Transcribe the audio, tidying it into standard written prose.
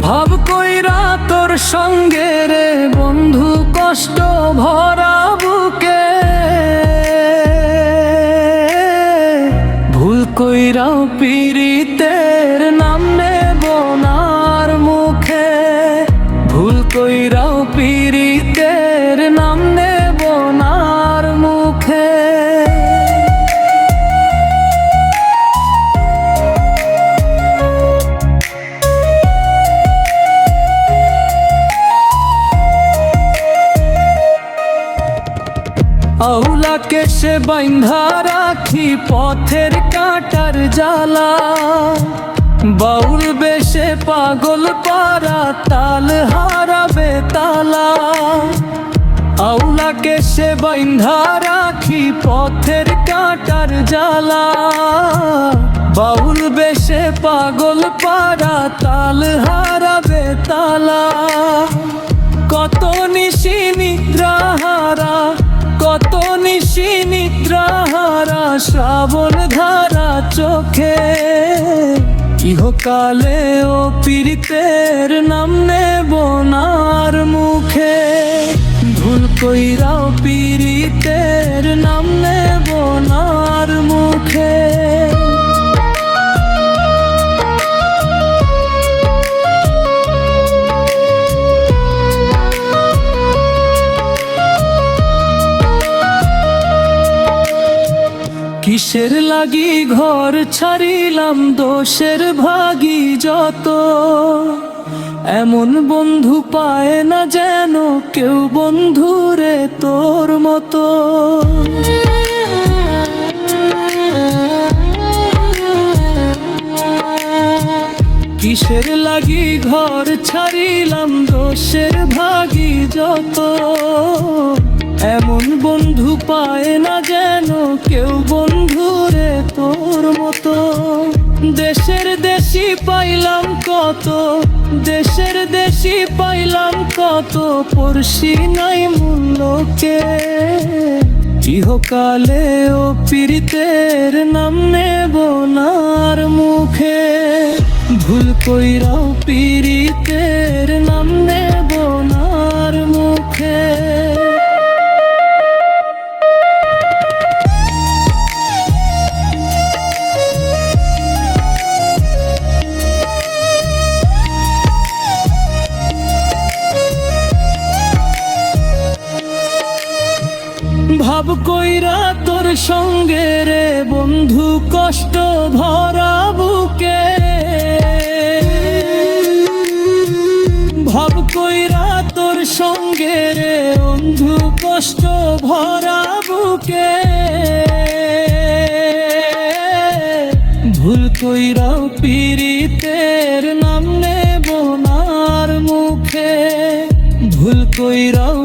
ভাব কইরা তোর সঙ্গে রে বন্ধু কষ্ট ভরা বুকে, ভুল কইরাও পীড়িতের নাম নেব নার মুখে, ভুল কইরাও পীড়িতের নাম নেব নার মুখে। আউলাকে সে বাইন্ধা রাখি পথের কাঁটার জ্বালা, বাউল বেশে পাগল পারা তাল হারাবে তালা। আউলাকে সে বাইন্ধা রাখি পথের কাঁটার জ্বালা, বাউল বেশে পাগল পারা তাল হারাবে তালা। কত নিশি নিদ্রাহারা, কত নিশি নিদ্রাহারা শ্রাবণ ধারা চোখে, ইহকালে ও পীড়িতের নাম নেব নার মুখে, ভুল কইরাও পীড়িতের নাম নেব নার মুখে। কিসের লাগি ঘর ছাড়িলাম দোষের ভাগী যত, এমন বন্ধু পায় না যেন কেউ বন্ধুরে তোর মতো। কিসের লাগি ঘর ছাড়িলাম দোষের ভাগী যত, এমন বন্ধু পায় না যেন কেউ বন্ধুরে তোর মতো। দেশের দেশি পাইলাম কত, দেশের দেশি পাইলাম কত, পড়শি নাই মূল্যকে, ইহকালে ও পীড়িতের নাম নেব নার মুখে, ভুল কইরাও পীড়িতের নাম নেব নার মুখে। ভাব কইরা তোর সঙ্গে রে বন্ধু কষ্ট ভরা বুকে, ভাব কইরা তোর সঙ্গে রে বন্ধু কষ্ট ভরা বুকে, ভুল কইরাও পীড়িতের নাম নেব নার মুখে, ভুল কইরাও